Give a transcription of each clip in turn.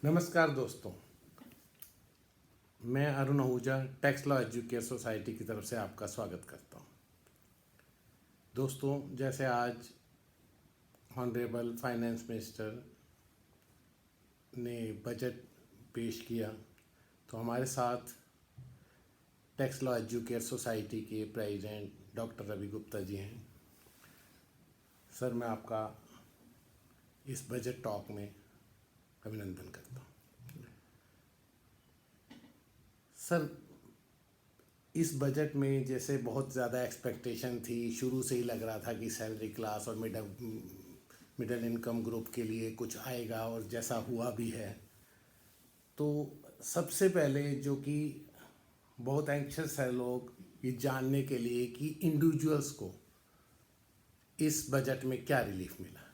नमस्कार दोस्तों, मैं Arun Ahuja tax law educare society की तरफ से आपका स्वागत करता हूं। दोस्तों, जैसे आज ऑनरेबल फाइनेंस मिनिस्टर ने बजट पेश किया, तो हमारे साथ टैक्स लॉ एजुकेयर सोसाइटी के प्रेसिडेंट डॉक्टर रवि गुप्ता जी हैं। सर, मैं आपका इस बजट टॉक में अभिनंदन करता हूं। सर, इस बजट में जैसे बहुत ज़्यादा एक्सपेक्टेशन थी, शुरू से ही लग रहा था कि सैलरी क्लास और मिडिल इनकम ग्रुप के लिए कुछ आएगा, और जैसा हुआ भी है। तो सबसे पहले जो कि बहुत एंक्शस है लोग ये जानने के लिए कि इंडिविजुअल्स को इस बजट में क्या रिलीफ मिला।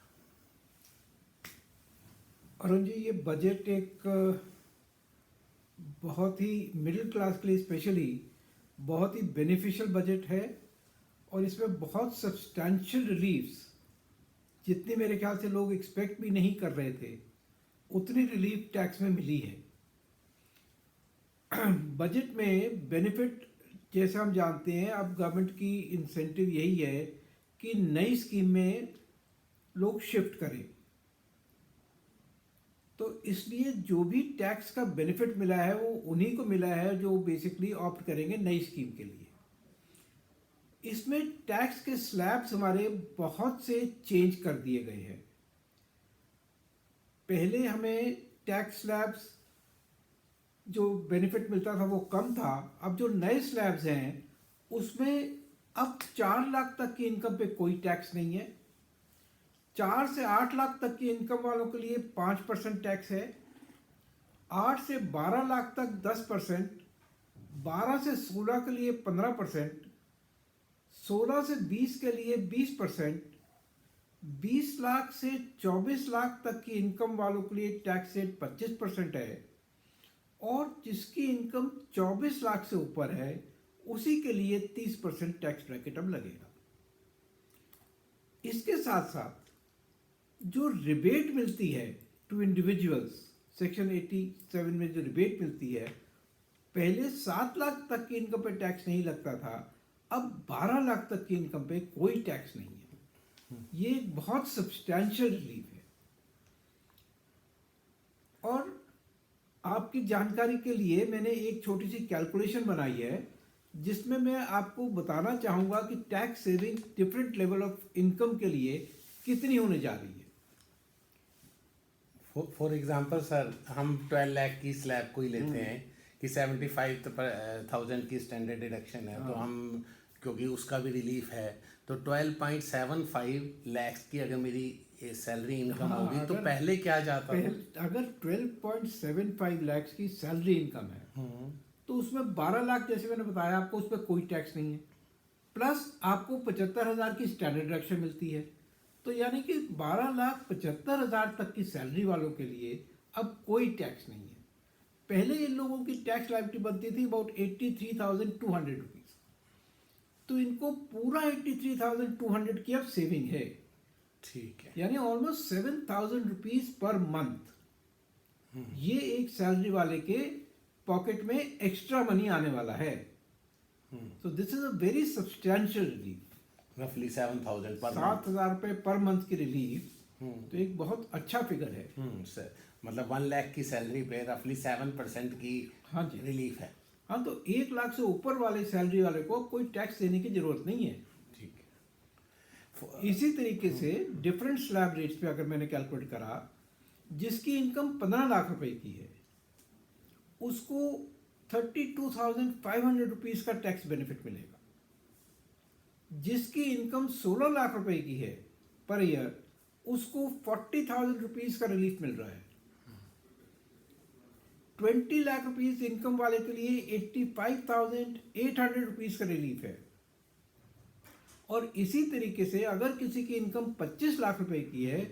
अरुण जी, ये बजट एक बहुत ही मिडिल क्लास के लिए स्पेशली बहुत ही बेनिफिशियल बजट है और इसमें बहुत सब्सटैंशियल रिलीफ्स, जितने मेरे ख्याल से लोग एक्सपेक्ट भी नहीं कर रहे थे, उतनी रिलीफ टैक्स में मिली है। बजट में बेनिफिट जैसे हम जानते हैं, अब गवर्नमेंट की इंसेंटिव यही है कि नई स्कीम में लोग शिफ्ट करें, तो इसलिए जो भी टैक्स का बेनिफिट मिला है वो उन्हीं को मिला है जो बेसिकली ऑप्ट करेंगे नई स्कीम के लिए। इसमें टैक्स के स्लैब्स हमारे बहुत से चेंज कर दिए गए हैं। पहले हमें टैक्स स्लैब्स जो बेनिफिट मिलता था वो कम था। अब जो नए स्लैब्स हैं उसमें अब 4 लाख तक की इनकम पे कोई टैक्स नहीं है। 4 से 8 लाख तक की इनकम वालों के लिए 5% टैक्स है। 8 से 12 लाख तक 10%, 12 से 16 के लिए 15%, 16 से 20 के लिए 20%, 20 लाख से 24 लाख तक की इनकम वालों के लिए टैक्स रेट 25% है, और जिसकी इनकम 24 लाख से ऊपर है उसी के लिए 30% टैक्स ब्रैकेट अब लगेगा। इसके साथ साथ जो रिबेट मिलती है टू इंडिविजुअल्स, सेक्शन 87 में जो रिबेट मिलती है, पहले 7 लाख तक की इनकम पे टैक्स नहीं लगता था, अब 12 लाख तक की इनकम पे कोई टैक्स नहीं है। ये एक बहुत सब्सटैंशियल रिलीफ है। और आपकी जानकारी के लिए मैंने एक छोटी सी कैलकुलेशन बनाई है जिसमें मैं आपको बताना चाहूँगा कि tax saving different level of income के लिए कितनी होने जा रही है। फॉर एग्जांपल सर, हम 12 लाख की स्लैब को ही लेते हैं कि 75,000 की स्टैंडर्ड डिडक्शन है, तो हम क्योंकि उसका भी रिलीफ है, तो 12.75 लाख की अगर मेरी सैलरी इनकम होगी तो पहले क्या जाता था? अगर 12.75 लाख की सैलरी इनकम है तो उसमें 12 लाख, जैसे मैंने बताया आपको, उस पर कोई टैक्स नहीं है। प्लस आपको 75,000 की स्टैंडर्ड डिडक्शन मिलती है, तो यानी कि 12,75,000 तक की सैलरी वालों के लिए अब कोई टैक्स नहीं है। पहले इन लोगों की टैक्स लायबिलिटी बनती थी अबाउट 83,200 रुपीज़, तो इनको पूरा 83,200 की अब सेविंग है। ठीक है, यानी ऑलमोस्ट 7,000 रुपीज़ पर मंथ ये एक सैलरी वाले के पॉकेट में एक्स्ट्रा मनी आने वाला है। So this is a very substantial relief. रफली 7,000 पर 7,000 रुपये पर मंथ की रिलीफ, तो एक बहुत अच्छा फिगर है। सर, मतलब 1 लाख की सैलरी पे रफली 7% की हाँ जी, रिलीफ है। हाँ, तो 1 लाख से ऊपर वाले सैलरी वाले को कोई टैक्स देने की जरूरत नहीं है। ठीक है। इसी तरीके से डिफरेंट स्लैब रेट्स पे अगर मैंने कैलकुलेट करा, जिसकी इनकम 15 लाख रुपए की है उसको 32,500 रुपीज़ का टैक्स बेनिफिट मिलेगा। जिसकी इनकम 16 लाख रुपए की है पर ईयर, उसको 40,000 रुपीज़ का रिलीफ मिल रहा है। 20 लाख रुपीज़ इनकम वाले के लिए 85,800 रुपीज़ का रिलीफ है। और इसी तरीके से अगर किसी की इनकम 25 लाख रुपए की है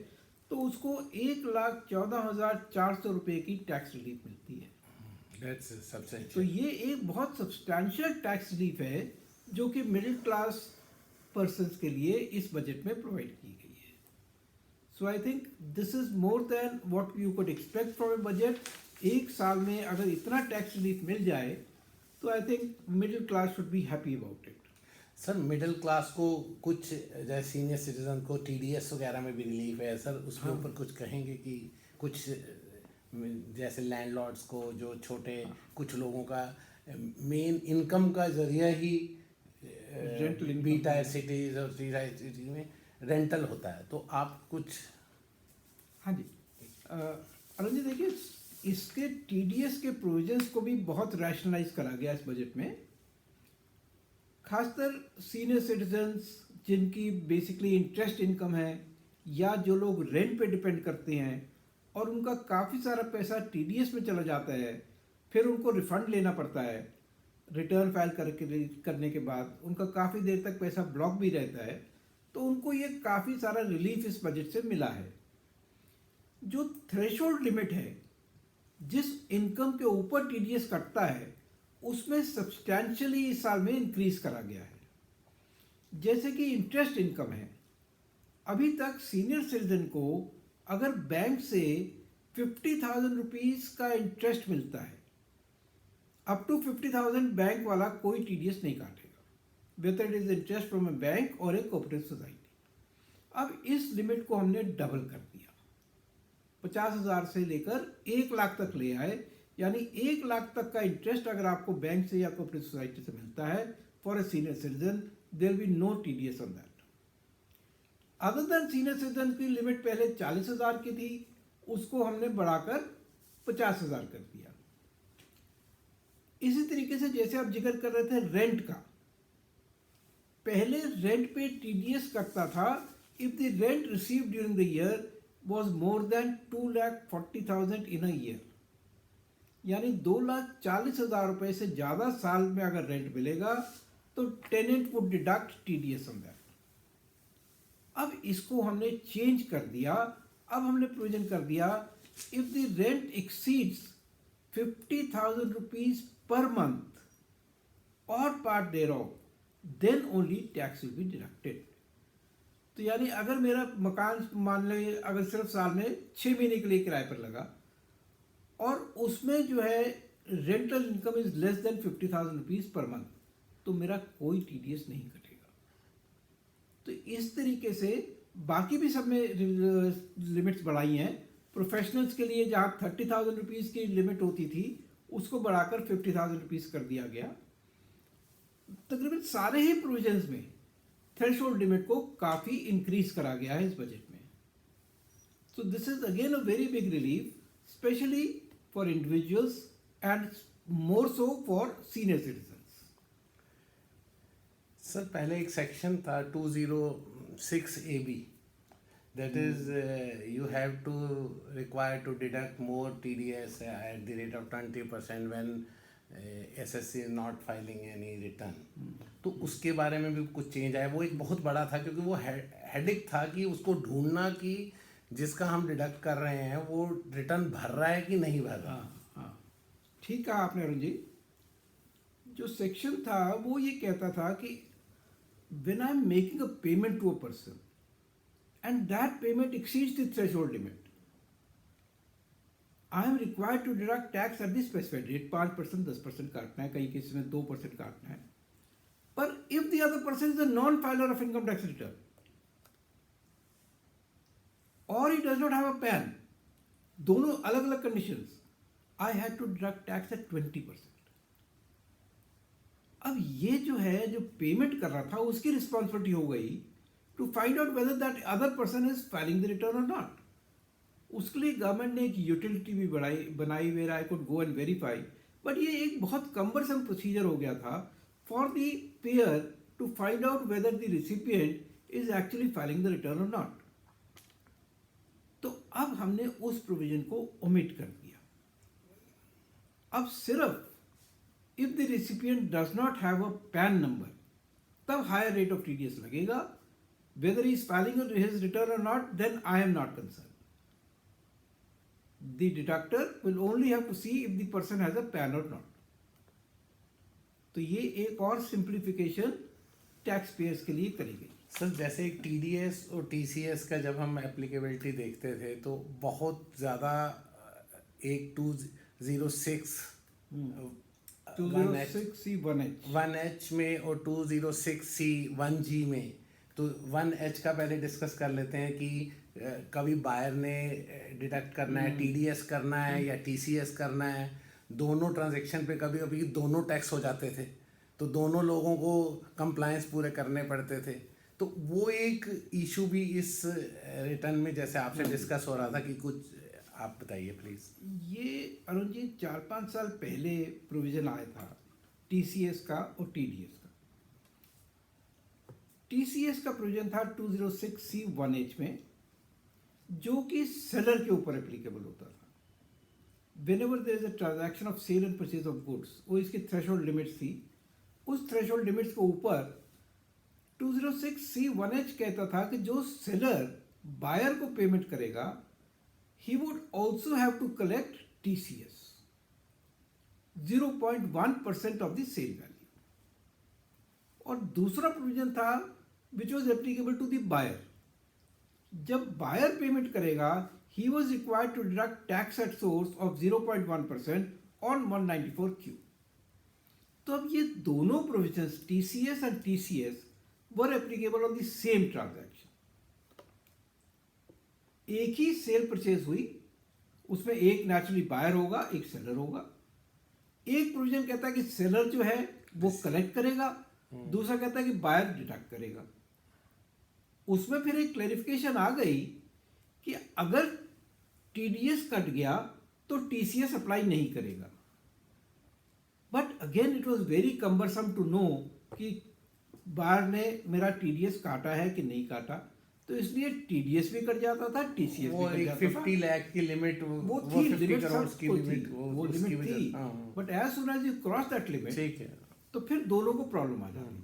तो उसको 1,14,400 रुपए की टैक्स रिलीफ मिलती है। तो ये एक बहुत सब्सटैंशियल टैक्स रिलीफ है जो कि मिडिल क्लास पर्सन्स के लिए इस बजट में प्रोवाइड की गई है। So I think this is more than what you could expect from a budget. एक साल में अगर इतना टैक्स रिलीफ मिल जाए तो I think middle class should be happy about it. Sir middle class को कुछ जैसे सीनियर सिटीजन को टीडीएस वगैरह में भी रिलीफ है सर, उसके ऊपर कुछ कहेंगे कि कुछ जैसे लैंडलॉर्ड्स को, जो छोटे कुछ लोगों का मेन इनकम का जरिया ही Rental income। B tier cities और सी टायर सिटीज में रेंटल होता है, तो आप कुछ। हाँ जी, अरुण जी देखिए, इसके टीडीएस के प्रोविजंस को भी बहुत रैशनलाइज करा गया इस बजट में। खासकर सीनियर सिटीजन्स जिनकी बेसिकली इंटरेस्ट इनकम है, या जो लोग रेंट पे डिपेंड करते हैं और उनका काफ़ी सारा पैसा टीडीएस में चला जाता है, फिर उनको रिफंड लेना पड़ता है रिटर्न फाइल करने के बाद, उनका काफ़ी देर तक पैसा ब्लॉक भी रहता है, तो उनको ये काफ़ी सारा रिलीफ इस बजट से मिला है। जो थ्रेशोल्ड लिमिट है, जिस इनकम के ऊपर टीडीएस कटता है, उसमें सब्सटैंशियली इस साल में इंक्रीज करा गया है। जैसे कि इंटरेस्ट इनकम है, अभी तक सीनियर सिटीजन को अगर बैंक से 50,000 रुपीज़ का इंटरेस्ट मिलता है, अप टू 50,000 बैंक वाला कोई टीडीएस नहीं काटेगा, whether it is interest from A bank और ए कोऑपरेटिव सोसाइटी। अब इस लिमिट को हमने डबल कर दिया, 50,000 से लेकर 1 लाख तक ले आए, यानी 1 लाख तक का इंटरेस्ट अगर आपको बैंक से या कोऑपरेटिव सोसाइटी से मिलता है for a senior citizen, there will be no TDS on that. Other than senior citizen की लिमिट पहले 40,000 की थी, उसको हमने बढ़ाकर 50,000 कर दिया। इसी तरीके से जैसे आप जिक्र कर रहे थे रेंट का, पहले रेंट पे टीडीएस कटता था if the rent received during the year was more than 2,40,000 in a year, यानी 2,40,000 रुपए से ज़्यादा साल में अगर रेंट मिलेगा तो tenant would deduct TDS on that. अब इसको हमने चेंज कर दिया, अब हमने प्रोविजन कर दिया if the rent exceeds 50,000 rupees per month और part thereof, then only tax will be deducted. तो यानी अगर मेरा मकान मान लीजिए अगर सिर्फ साल में 6 महीने के लिए किराए पर लगा और उसमें जो है rental income is less than 50,000 rupees per month, तो मेरा कोई टीडीएस नहीं कटेगा। तो इस तरीके से बाकी भी सब में लिमिट्स बढ़ाई हैं। प्रोफेशनल्स के लिए जहाँ 30,000 रुपीज़ की लिमिट होती थी, उसको बढ़ाकर 50,000 रुपीज़ कर दिया गया। तकरीबन सारे ही प्रोविजंस में थ्रेशोल्ड लिमिट को काफ़ी इंक्रीज करा गया है इस बजट में। So this is again a very big relief, specially for individuals and more so for senior citizens. Sir पहले एक सेक्शन था 206 AB, that is you have to require to deduct more TDS at the rate of 20% when SSC is not filing any return। तो उसके बारे में भी कुछ change आया। वो एक बहुत बड़ा था क्योंकि वो हेडिक था कि उसको ढूंढना कि जिसका हम डिडक्ट कर रहे हैं वो रिटर्न भर रहा है कि नहीं भर रहा। हाँ, ठीक कहा आपने अरुण जी। जो सेक्शन था वो ये कहता था कि when I am making a payment to a person and that payment exceeds the threshold limit, I am required to deduct tax at the specified rate। 5%, 10% काटना है, कई केस में 2% काटना है। पर if the other person is a non-filer of income tax return or he does not have a PAN, दोनों अलग अलग conditions, I had to deduct tax at 20%। अब ये जो है जो पेमेंट कर रहा था उसकी रिस्पॉन्सिबिलिटी हो गई to find out whether that other person is filing the return और नॉट। उसके लिए गवर्नमेंट ने एक यूटिलिटी भी बनाई where I could go and verify, but ये एक बहुत कम्बरसम प्रोसीजर हो गया था for the payer to find out whether the recipient is actually filing the return और नॉट। तो अब हमने उस प्रोविजन को ओमिट कर दिया। अब सिर्फ if the recipient does not have a PAN number, तब higher rate of TDS लगेगा। Whether he is filing his return or not, then I am not concerned. The deductor will only have to see if the person has a PAN or not. तो ये एक और simplification tax payers के लिए करी गई। Sir जैसे TDS और टीसीएस का जब हम एप्लीकेबिलिटी देखते थे तो बहुत ज़्यादा एक 206 206C1H 1H में और 206C1G में, तो 1H का पहले डिस्कस कर लेते हैं कि कभी बायर ने डिडक्ट करना है, टीडीएस करना है या टीसीएस करना है। दोनों ट्रांजैक्शन पे कभी कभी दोनों टैक्स हो जाते थे, तो दोनों लोगों को कंप्लायंस पूरे करने पड़ते थे। तो वो एक इशू भी इस रिटर्न में जैसे आपसे डिस्कस हो रहा था कि कुछ आप बताइए प्लीज़। ये अरुण जी 4-5 साल पहले प्रोविजन आया था टीसीएस का और टीडीएस का। टीसीएस का प्रोविजन था 206C1H में, जो कि सेलर के ऊपर एप्लीकेबल होता था। Whenever there is a transaction of sale and purchase of goods, वो इसकी थ्रेशोल्ड लिमिट्स थी। उस थ्रेशोल्ड लिमिट्स के ऊपर 206C1H कहता था कि जो सेलर बायर को पेमेंट करेगा, he would also have to collect TCS, 0.1% of the sale value. और दूसरा प्रोविजन था which was applicable to the buyer. जब बायर पेमेंट करेगा, he was required to deduct tax at source of 0.1% on 194Q. तो अब ये दोनों provisions TCS and TCS were applicable on the same transaction. एक ही सेल परचेज हुई, उसमें एक नेचुरली बायर होगा, एक सेलर होगा। एक प्रोविजन कहता है कि सेलर जो है वो कलेक्ट करेगा, दूसरा कहता है कि बायर डिडक्ट करेगा। उसमें फिर एक क्लैरिफिकेशन आ गई कि अगर टीडीएस कट गया तो टीसीएस अप्लाई नहीं करेगा। But again it was very cumbersome to know कि बायर ने मेरा टीडीएस काटा है कि नहीं काटा, तो इसलिए टीडीएस भी कट जाता था, टीसीएस भी कट जाता था। 50 लाख की लिमिट, वो थी, 50 लिमिट करोड़ की सबको लिमिट, थी, वो लिमिट थी। But as soon as you cross that limit, ठीक है। तो फिर दोनों को प्रॉब्लम आ जाती थी।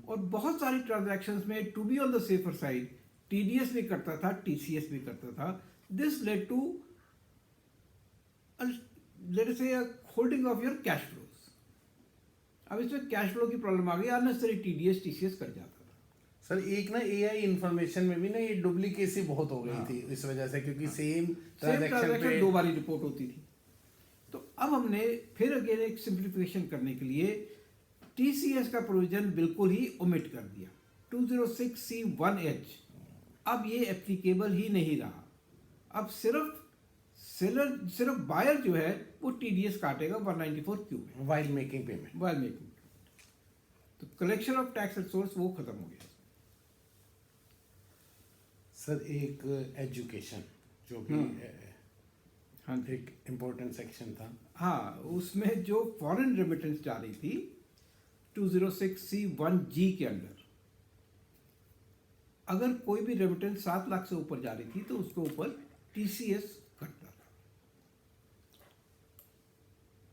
और बहुत सारी ट्रांजैक्शंस में to be on the safer side TDS भी करता था, टीसीएस भी करता था। This led to let us say holding of your cash flows. अब इसमें कैश फ्लो की प्रॉब्लम आ गई, अननेसेसरी टीडीएस टीसीएस कर जाता था। सर एक ना एआई इंफॉर्मेशन में भी ना ये डुप्लीकेसी बहुत हो गई थी इस वजह से, क्योंकि सेम ट्रांजैक्शन पे दो बारी रिपोर्ट होती थी। तो अब हमने फिर अगेन एक सिंप्लीफिकेशन करने के लिए टीसीएस का प्रोविजन बिल्कुल ही ओमिट कर दिया। 206C1H अब ये एप्लीकेबल ही नहीं रहा। अब सिर्फ बायर जो है वो टीडीएस काटेगा 194Q में वाइल मेकिंग पेमेंट। तो collection of tax at source वो खत्म हो गया। सर एक एजुकेशन जो भी हाँ एक इम्पोर्टेंट सेक्शन था। हाँ, उसमें जो फॉरेन रेमिटेंस जा रही थी 206C1G के अंडर, अगर कोई भी रेमिटेंस 7 लाख से ऊपर जा रही थी तो उसके ऊपर टीसीएस कटता था।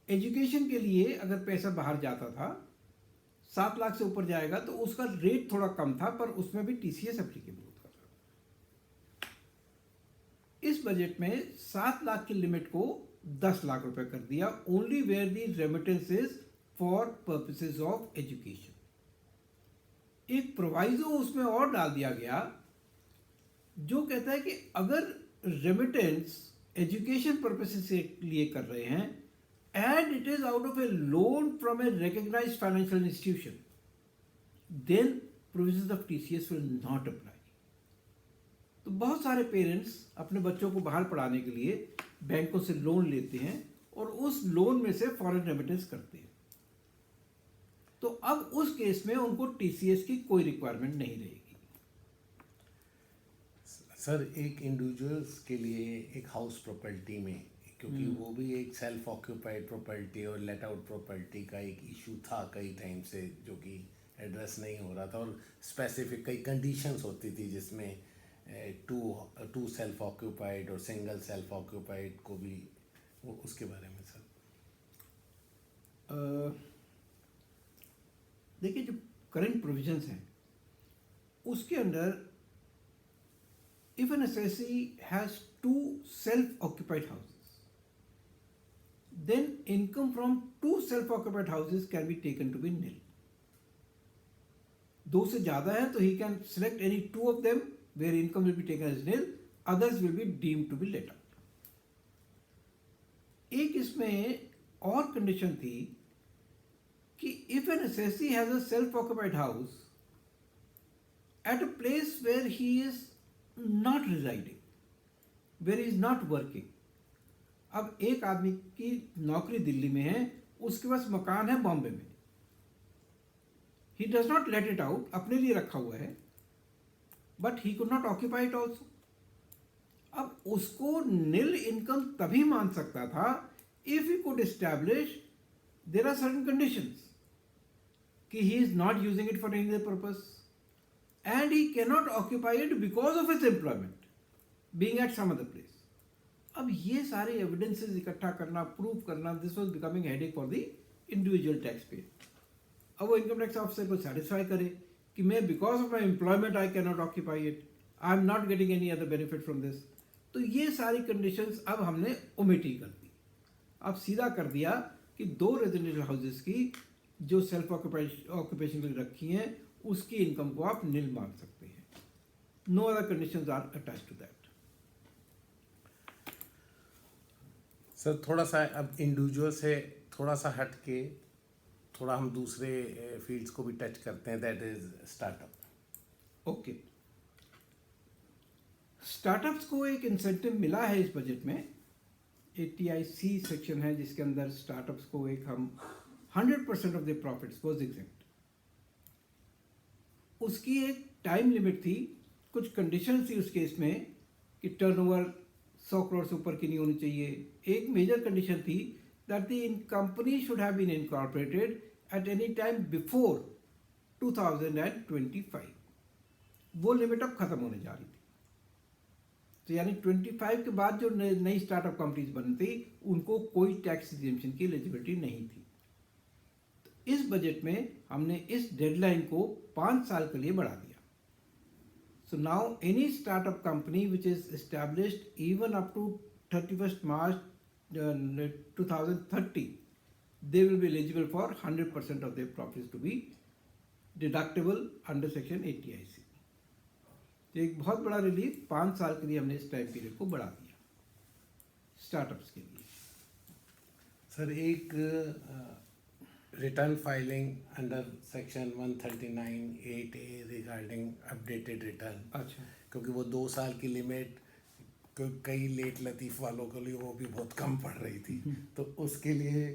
एजुकेशन के लिए अगर पैसा बाहर जाता था 7 लाख से ऊपर जाएगा तो उसका रेट थोड़ा कम था, पर उसमें भी टीसीएस एप्लीकेबल होता था। इस बजट में 7 लाख की लिमिट को 10 लाख रुपए कर दिया, only where the remittances for purposes of education. एक प्रोवाइजो उसमें और डाल दिया गया जो कहता है कि अगर रेमिटेंस एजुकेशन पर्पसेस के लिए कर रहे हैं and it is out of a loan from a recognized financial institution, then provisions of TCS will not apply. तो बहुत सारे पेरेंट्स अपने बच्चों को बाहर पढ़ाने के लिए बैंकों से लोन लेते हैं और उस लोन में से फॉरेन रेमिटेंस करते हैं। तो अब उस केस में उनको टीसीएस की कोई रिक्वायरमेंट नहीं रहेगी। सर एक इंडिविजुअल्स के लिए एक हाउस प्रॉपर्टी में, क्योंकि वो भी एक सेल्फ ऑक्यूपाइड प्रॉपर्टी और लेट आउट प्रॉपर्टी का एक इशू था कई टाइम से, जो कि एड्रेस नहीं हो रहा था, और स्पेसिफिक कई कंडीशंस होती थी जिसमें टू सेल्फ ऑक्यूपाइड और सिंगल सेल्फ ऑक्यूपाइड को भी, वो उसके बारे में सर। देखिए जो करंट प्रोविजंस हैं उसके under if an assessee has 2 self occupied houses, then income from 2 self-occupied houses can be taken to be nil. दो से ज़्यादा है तो ही can select any two of them where income will be taken as nil, others will be deemed to be let out. एक इसमें और condition थी कि if an assessee has a self occupied house at a place where he is not residing, where he is not working. अब एक आदमी की नौकरी दिल्ली में है, उसके पास मकान है बॉम्बे में, he does not let it out, अपने लिए रखा हुआ है, but he could not occupy it also. अब उसको नील इनकम तभी मान सकता था if he could establish there are certain conditions कि he is not using it for any other purpose and he cannot occupy it because of his employment being at some other place. अब ये सारे evidences इकट्ठा करना, prove करना, this was becoming headache for the individual tax payer. अब वो income tax officer को satisfy करे कि मैं because of my employment I can not occupy it, I am not getting any other benefit from this. तो ये सारी conditions अब हमने ओमिट ही कर दी। अब सीधा कर दिया कि दो रेजिडेंशियल हाउसेस की जो सेल्फ ऑक्यूपेशन के लिए रखी हैं उसकी इनकम को आप नील मान सकते हैं। No other conditions are attached to that. Sir थोड़ा सा अब इंडिविजुअल से थोड़ा सा हट के थोड़ा हम दूसरे फील्ड्स को भी टच करते हैं, that is startup. Okay, startups को एक इंसेंटिव मिला है इस बजट में। ATIC सेक्शन है जिसके अंदर स्टार्टअप्स को एक हम 100% of the profits was exempt. उसकी एक टाइम लिमिट थी, कुछ कंडीशन थी उस केस में कि टर्नओवर 100 करोड़ से ऊपर की नहीं होनी चाहिए। एक मेजर कंडीशन थी that the company should have been incorporated at any time before 2025। वो लिमिट अब खत्म होने जा रही थी, तो यानी 25 के बाद जो नई स्टार्टअप कंपनीज बनती उनको कोई टैक्स एग्जेम्पशन की एलिजिबिलिटी नहीं थी। तो इस बजट में हमने इस डेडलाइन को 5 साल के लिए बढ़ा दिया। So now any startup company which is established even up to 31st March 2030, they will be eligible for 100% of their profits to be deductible under section 80IC। तो एक बहुत बड़ा रिलीफ 5 साल के लिए हमने इस टाइम पीरियड को बढ़ा दिया स्टार्टअप्स के लिए। सर एक return filing under section 139(8)A regarding updated return, अच्छा, क्योंकि वो 2 साल की लिमिट कई लेट लतीफ़ वालों के लिए वो भी बहुत कम पड़ रही थी, तो उसके लिए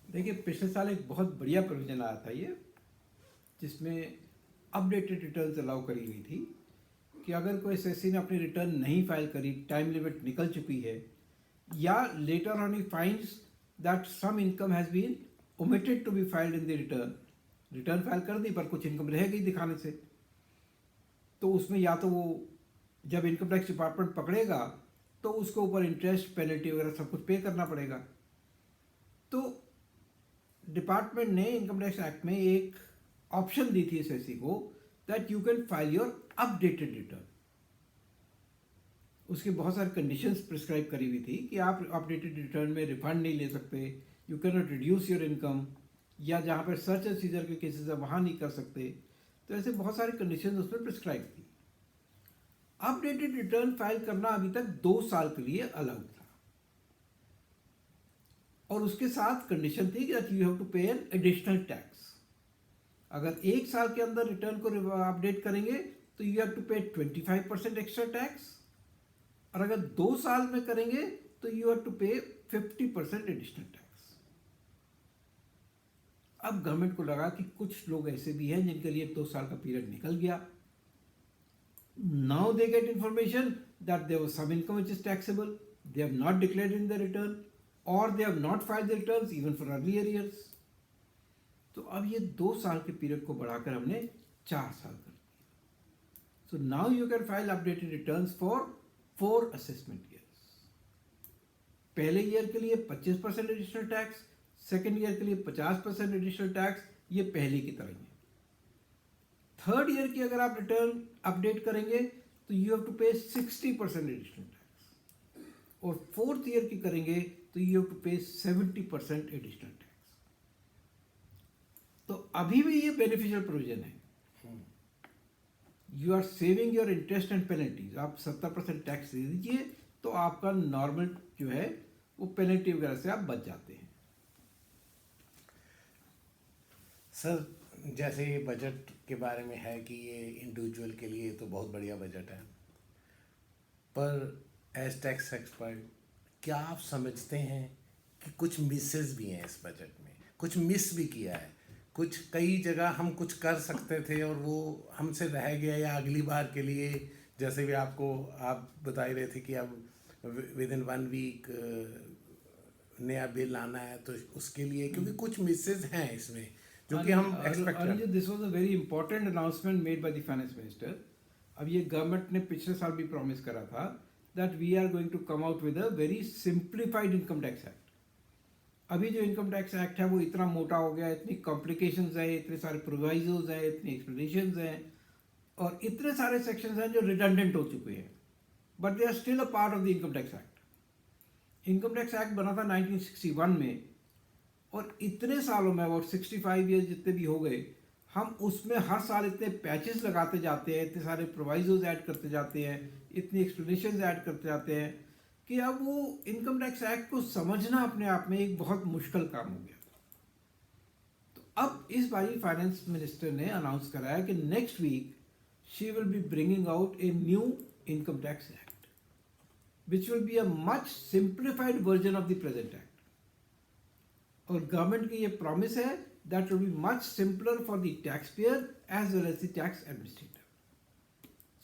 देखिए पिछले साल एक बहुत बढ़िया प्रोविजन आया था ये, जिसमें अपडेटेड रिटर्न्स अलाउ करी हुई थी कि अगर कोई एसएससी ने अपनी रिटर्न नहीं फाइल करी, टाइम लिमिट निकल चुकी है, या later on he finds that some income has been omitted to be filed in the return file कर दी पर कुछ इनकम रह गई दिखाने से, तो उसमें या तो वो जब इनकम टैक्स डिपार्टमेंट पकड़ेगा तो उसके ऊपर इंटरेस्ट, पेनल्टी वगैरह सब कुछ पे करना पड़ेगा। तो डिपार्टमेंट ने इनकम टैक्स एक्ट में एक ऑप्शन दी थी एसएससी को that you can file your updated return. उसकी बहुत सारी कंडीशंस प्रिस्क्राइब करी हुई थी कि आप अपडेटेड रिटर्न में रिफंड नहीं ले सकते, you can not reduce your income, या जहाँ पर सर्च एंड सीजर के केसेस है वहाँ नहीं कर सकते। तो ऐसे बहुत सारी कंडीशंस उसमें प्रिस्क्राइब थी। अपडेटेड रिटर्न फाइल करना अभी तक 2 साल के लिए अलाउड था, और उसके साथ कंडीशन थी कि यू हैव टू पे एन एडिशनल टैक्स। अगर 1 साल के अंदर रिटर्न को अपडेट करेंगे तो यू हैव टू पे 25% एक्स्ट्रा टैक्स, और अगर 2 साल में करेंगे तो यू हैव टू पे 50% एडिशनल टैक्स। अब गवर्नमेंट को लगा कि कुछ लोग ऐसे भी हैं जिनके लिए 2 साल का पीरियड निकल गया, now they get information that there was some income which is taxable, they have not declared in the return और they have not filed the returns even for earlier years. तो अब ये 2 साल के पीरियड को बढ़ाकर हमने 4 साल कर दिया। So now you can file updated returns for 4 assessment years. पहले ईयर के लिए 25% एडिशनल टैक्स, सेकेंड ईयर के लिए 50% एडिशनल टैक्स, ये पहले की तरह ही है। थर्ड ईयर की अगर आप रिटर्न अपडेट करेंगे तो यू हैव टू पे 60% एडिशनल टैक्स, और फोर्थ ईयर की करेंगे तो यू हैव टू पे 70% एडिशनल टैक्स। तो अभी भी ये बेनिफिशियल प्रोविजन है। You are saving your interest and penalties. आप 70% टैक्स दे दीजिए तो आपका नॉर्मल जो है वो पेनल्टी वगैरह से आप बच जाते हैं। सर जैसे ये बजट के बारे में है कि ये इंडिविजुअल के लिए तो बहुत बढ़िया बजट है, पर एज टैक्स एक्सपर्ट क्या आप समझते हैं कि कुछ मिसेस भी हैं इस बजट में, कुछ मिस भी किया है, कुछ कई जगह हम कुछ कर सकते थे और वो हमसे रह गया, या अगली बार के लिए जैसे भी आप बता ही रहे थे कि अब विद इन 1 वीक नया बिल आना है, तो उसके लिए क्योंकि कुछ मिसेस हैं इसमें जो कि हम एक्सपेक्ट कर। This was a very important announcement made by the finance minister. अब ये गवर्नमेंट ने पिछले साल भी प्रॉमिस करा था that we are going to come out with a very simplified income tax act. अभी जो इनकम टैक्स एक्ट है वो इतना मोटा हो गया, इतनी कॉम्प्लिकेशंस है, इतने सारे प्रोविजोज हैं, इतनी एक्सप्लेनेशंस हैं और इतने सारे सेक्शंस हैं जो रिडंडेंट हो चुके हैं, but they are still a part of the income tax act. Income tax act बना था 1961 में और इतने सालों में अबाउट 65 ईयर्स जितने भी हो गए, हम उसमें हर साल इतने पैचेस लगाते जाते हैं, इतने सारे प्रोविजोज ऐड करते जाते हैं, इतनी एक्सप्लेनेशंस ऐड करते जाते हैं कि अब वो इनकम टैक्स एक्ट को समझना अपने आप में एक बहुत मुश्किल काम हो गया। तो अब इस बारी फाइनेंस मिनिस्टर ने अनाउंस कराया कि next week she will be bringing out a new income tax act which will be a much simplified version of the present act. और गवर्नमेंट की ये प्रॉमिस है that will be much simpler for the tax payer as well as the tax administrator.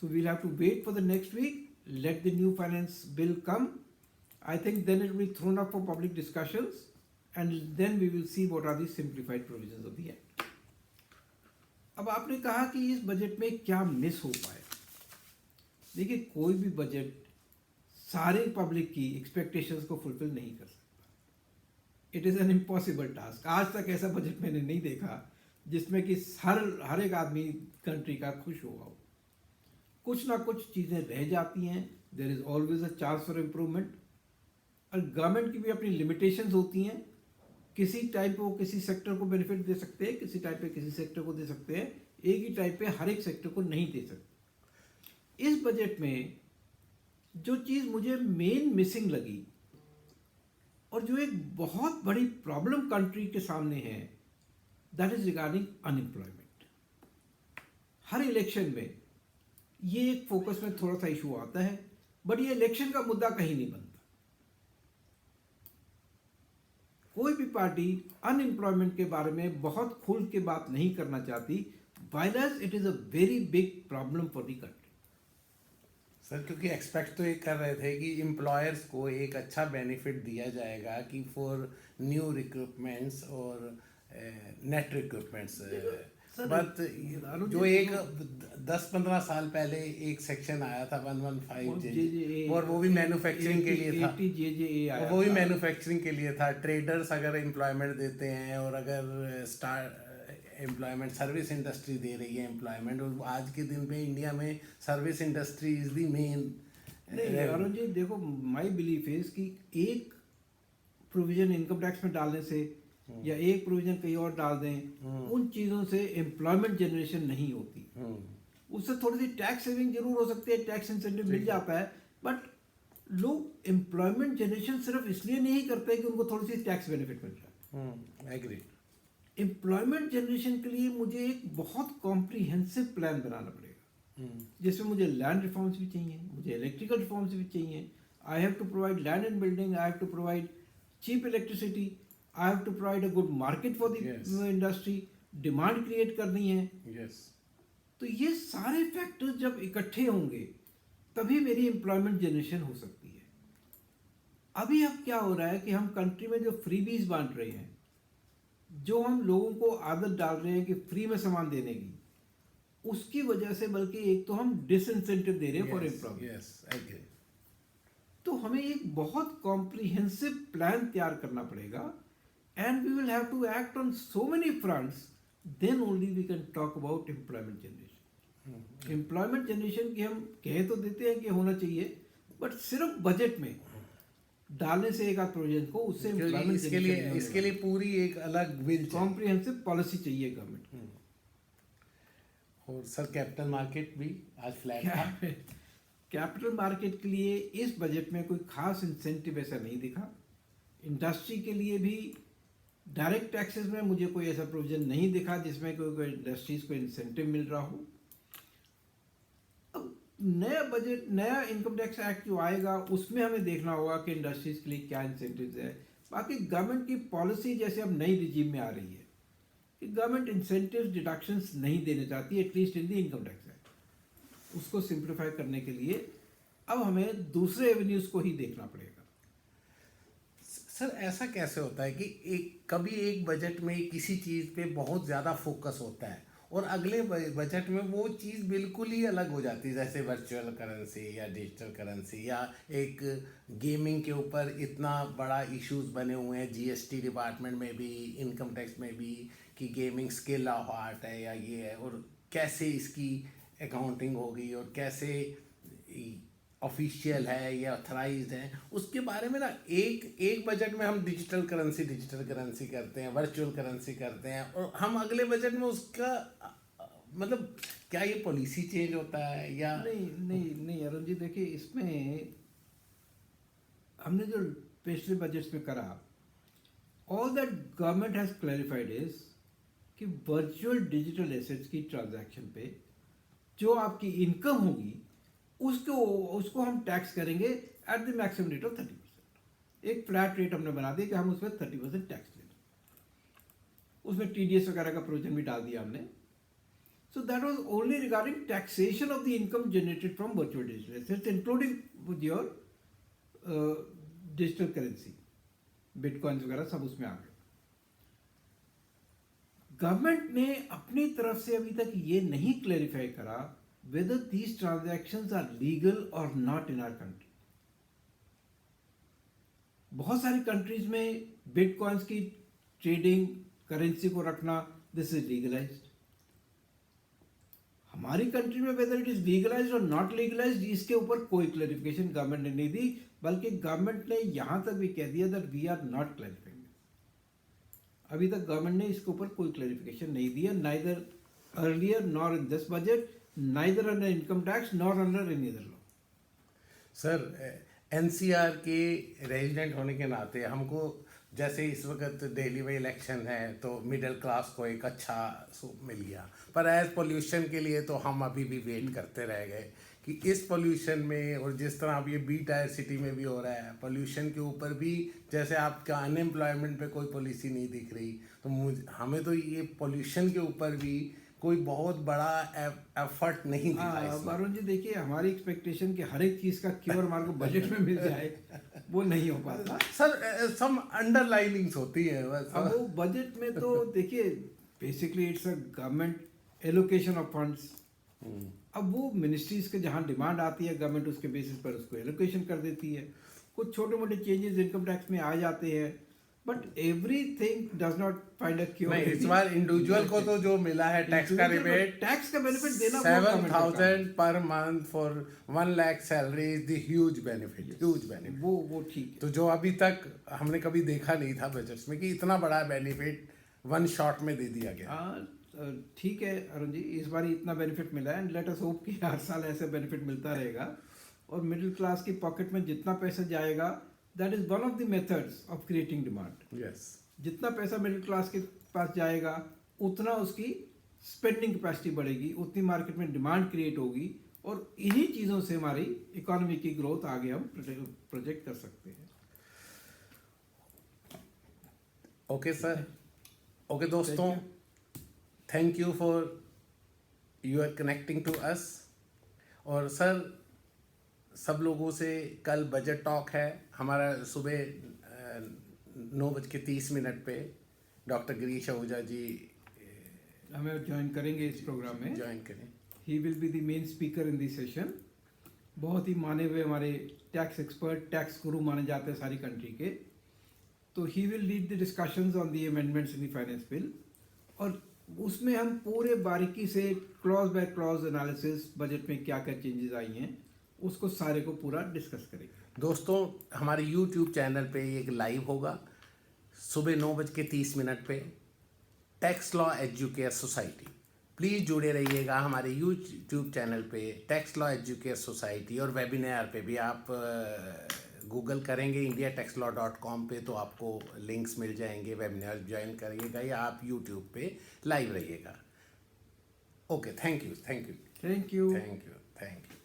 So we'll have to wait for the next week, let the new finance bill come. I think then it will be thrown up for public discussions and then we will see what are the simplified provisions of the act. अब आपने कहा कि इस budget में क्या miss हो पाए। देखिए, कोई भी बजट सारे पब्लिक की एक्सपेक्टेशंस को फुलफिल नहीं कर सकता। It is an impossible task. आज तक ऐसा बजट मैंने नहीं देखा जिसमें कि हर एक आदमी कंट्री का खुश हुआ हो। कुछ ना कुछ चीज़ें रह जाती हैं, there is always a chance for improvement. और गवर्नमेंट की भी अपनी लिमिटेशंस होती हैं। किसी टाइप पे वो किसी सेक्टर को बेनिफिट दे सकते हैं, किसी टाइप पे किसी सेक्टर को दे सकते हैं, एक ही टाइप पे हर एक सेक्टर को नहीं दे सकते। इस बजट में जो चीज़ मुझे मेन मिसिंग लगी और जो एक बहुत बड़ी प्रॉब्लम कंट्री के सामने है, that is regarding unemployment. Her election में ये एक फोकस में थोड़ा सा इशू आता है, बट ये इलेक्शन का मुद्दा कहीं नहीं बनता। कोई भी पार्टी अनएम्प्लॉयमेंट के बारे में बहुत खुल के बात नहीं करना चाहती, virus it is a very big problem for the country. Sir क्योंकि एक्सपेक्ट तो ये कर रहे थे कि एम्प्लॉयर्स को एक अच्छा बेनिफिट दिया जाएगा कि फॉर न्यू रिक्रूटमेंट्स और नेट रिक्रूटमेंट्स, बट जो एक 10-15 साल पहले एक सेक्शन आया था 115 और वो भी मैन्युफैक्चरिंग के लिए था, और वो भी मैन्युफैक्चरिंग के लिए था। ट्रेडर्स अगर एम्प्लॉयमेंट देते हैं और अगर एम्प्लॉयमेंट सर्विस इंडस्ट्री दे रही है एम्प्लॉयमेंट, और आज के दिन पे इंडिया में service industry is the main. नहीं अरुण जी, देखो माय बिलीफ इज कि एक प्रोविजन इनकम टैक्स में डालने से या एक प्रोविजन कहीं और डाल दें, उन चीज़ों से एम्प्लॉयमेंट जनरेशन नहीं होती। उससे थोड़ी सी टैक्स सेविंग जरूर हो सकती है, टैक्स इंसेंटिव मिल जाता है, बट लोग एम्प्लॉयमेंट जनरेशन सिर्फ इसलिए नहीं करते कि उनको थोड़ी सी टैक्स बेनिफिट मिल जाए। एग्री। एम्प्लॉयमेंट जनरेशन के लिए मुझे एक बहुत कॉम्प्रिहेंसिव प्लान बनाना पड़ेगा, जिसमें मुझे लैंड रिफॉर्म्स भी चाहिए, मुझे इलेक्ट्रिकल रिफॉर्म्स भी चाहिए। I have to provide land and building, I have to provide cheap electricity, I have to provide a good market for the industry, demand create करनी है। तो ये सारे फैक्टर्स जब इकट्ठे होंगे तभी मेरी एम्प्लॉयमेंट जनरेशन हो सकती है। अभी अब क्या हो रहा है कि हम कंट्री में जो फ्रीबीज बांट रहे हैं, जो हम लोगों को आदत डाल रहे हैं कि फ्री में सामान देने की, उसकी वजह से बल्कि एक तो हम डिसइंसेंटिव दे रहे हैं फॉर एम्प्लॉयमेंट। तो हमें एक बहुत कॉम्प्रिहेंसिव प्लान तैयार करना पड़ेगा, and we will have to act on so many fronts, then only we can talk about employment generation. Employment generation की हम कह तो देते हैं कि होना चाहिए, बट सिर्फ बजट में डालने से एक आध प्रोविजन को उससे क्योंकि इसके लिए पूरी एक अलग बिल कॉम्प्रिहेंसिव पॉलिसी चाहिए गवर्नमेंट की। और सर कैपिटल मार्केट भी आज फ्लैट था। कैपिटल मार्केट के लिए इस बजट में कोई खास इंसेंटिव ऐसा नहीं दिखा। इंडस्ट्री के लिए भी डायरेक्ट टैक्सेस में मुझे कोई ऐसा प्रोविजन नहीं दिखा जिसमें कोई इंडस्ट्रीज को इंसेंटिव मिल रहा हो। अब नया बजट, नया इनकम टैक्स एक्ट जो आएगा उसमें हमें देखना होगा कि इंडस्ट्रीज के लिए क्या इंसेंटिव्स है। बाकी गवर्नमेंट की पॉलिसी जैसे अब नई रिजीम में आ रही है कि गवर्नमेंट इंसेंटिव्स डिडक्शंस नहीं देना चाहती, at least in the income tax act. उसको सिंप्लीफाई करने के लिए अब हमें दूसरे एवेन्यूज को ही देखना पड़ेगा। सर ऐसा कैसे होता है कि कभी एक बजट में किसी चीज़ पे बहुत ज़्यादा फोकस होता है और अगले बजट में वो चीज़ बिल्कुल ही अलग हो जाती है, जैसे वर्चुअल करेंसी या डिजिटल करेंसी या एक गेमिंग के ऊपर इतना बड़ा इश्यूज बने हुए हैं जीएसटी डिपार्टमेंट में भी, इनकम टैक्स में भी, कि गेमिंग स्किल ऑफ आर्ट है या ये है और कैसे इसकी अकाउंटिंग होगी और कैसे ऑफिशियल है या ऑथराइज्ड है, उसके बारे में ना एक बजट में हम डिजिटल करेंसी करते हैं, वर्चुअल करेंसी करते हैं और हम अगले बजट में उसका मतलब क्या ये पॉलिसी चेंज होता है या नहीं अरुण जी, देखिए इसमें हमने जो पिछले बजट में करा, all that government has clarified is कि वर्चुअल डिजिटल एसेट्स की ट्रांजैक्शन पे जो आपकी इनकम होगी उसको हम टैक्स करेंगे at the maximum rate of 30%। एक फ्लैट रेट हमने बना दिया कि हम उसमें 30% टैक्स ले लें। उसमें टीडीएस वगैरह का प्रोविजन भी डाल दिया हमने। So that was only regarding taxation of the income generated from virtual digital assets, including with your digital currency, bitcoins वगैरह सब उसमें आ गए। गवर्नमेंट ने अपनी तरफ से अभी तक ये नहीं क्लैरिफाई करा whether these transactions are legal or not in our country. बहुत सारी कंट्रीज में बिटकॉइंस की ट्रेडिंग, करेंसी को रखना, दिस इज लीगलाइज्ड। हमारी कंट्री में वेदर इट इज लीगलाइज्ड और नॉट लीगलाइज्ड, इसके ऊपर कोई क्लैरिफिकेशन गवर्नमेंट ने नहीं दी, बल्कि गवर्नमेंट ने यहां तक भी कह दिया that we are not clarifying. अभी तक गवर्नमेंट ने इसके ऊपर कोई क्लैरिफिकेशन नहीं दिया, neither earlier nor in this budget, neither under income tax nor under any other law. Sir NCR के रेजिडेंट होने के नाते हमको, जैसे इस वक्त दिल्ली में इलेक्शन है तो मिडिल क्लास को एक अच्छा मिल गया, पर एज पोल्यूशन के लिए तो हम अभी भी वेट करते रह गए कि इस पोल्यूशन में, और जिस तरह अब ये बी टायर सिटी में भी हो रहा है, पोल्यूशन के ऊपर भी जैसे आपका अनएम्प्लॉयमेंट पे कोई पॉलिसी नहीं दिख रही, तो हमें तो ये पोल्यूशन के ऊपर भी कोई बहुत बड़ा एफर्ट नहीं दिखा इसमें। अरुण जी देखिए, हमारी एक्सपेक्टेशन कि हर एक चीज का क्योर हमारे को बजट में मिल जाए वो नहीं हो पाता सर। सम अंडरलाइनिंग्स होती है बस। अब वो बजट में तो देखिए basically it's a government allocation of funds. अब वो मिनिस्ट्रीज के जहाँ डिमांड आती है गवर्नमेंट उसके बेसिस पर उसको एलोकेशन कर देती है। कुछ छोटे मोटे चेंजेस इनकम टैक्स में आ जाते हैं, but everything does not find a cure. नहीं, इस बार इंडिविजुअल को तो जो मिला है टैक्स का रिबेट, टैक्स का बेनिफिट देना 7,000 per month for 1 lakh salary is the huge benefit, huge benefit. वो ठीक है। तो जो अभी तक हमने कभी देखा नहीं था बजट्स में कि इतना बड़ा बेनिफिट वन शॉट में दे दिया गया। ठीक है अरुण जी, इस बार इतना बेनिफिट मिला है एंड लेट अस होप कि हर साल ऐसे बेनिफिट मिलता रहेगा। और मिडिल क्लास की पॉकेट में जितना पैसा जाएगा, that is one of the methods of creating demand. Yes, जितना पैसा मिडिल क्लास के पास जाएगा उतना उसकी स्पेंडिंग कैपेसिटी बढ़ेगी, उतनी मार्केट में डिमांड क्रिएट होगी और इन्हीं चीज़ों से हमारी इकोनॉमी की ग्रोथ आगे हम प्रोजेक्ट कर सकते हैं। ओके सर, ओके दोस्तों, thank you for your connecting to us. और सर सब लोगों से कल बजट टॉक है हमारा सुबह 9:30 पे। डॉक्टर गिरीश आहूजा जी हमें ज्वाइन करेंगे इस प्रोग्राम में, ज्वाइन करें। He will be the main speaker in this session. बहुत ही माने हुए हमारे टैक्स एक्सपर्ट, टैक्स गुरु माने जाते हैं सारी कंट्री के। तो he will lead the discussions on the amendments in the finance bill, और उसमें हम पूरे बारीकी से clause by clause analysis, budget में क्या क्या चेंजेस आई हैं, उसको सारे को पूरा डिस्कस करेंगे। दोस्तों हमारे YouTube चैनल पे एक लाइव होगा सुबह 9:30 पे, tax law educare society. Please जुड़े रहिएगा हमारे YouTube चैनल पे टैक्स लॉ एजुकेयर सोसाइटी, और वेबिनार पे भी आप गूगल करेंगे indiataxlaw.com पे तो आपको लिंक्स मिल जाएंगे, वेबिनार ज्वाइन करिएगा या आप YouTube पे लाइव रहिएगा। Okay, thank you. Thank you. Thank you.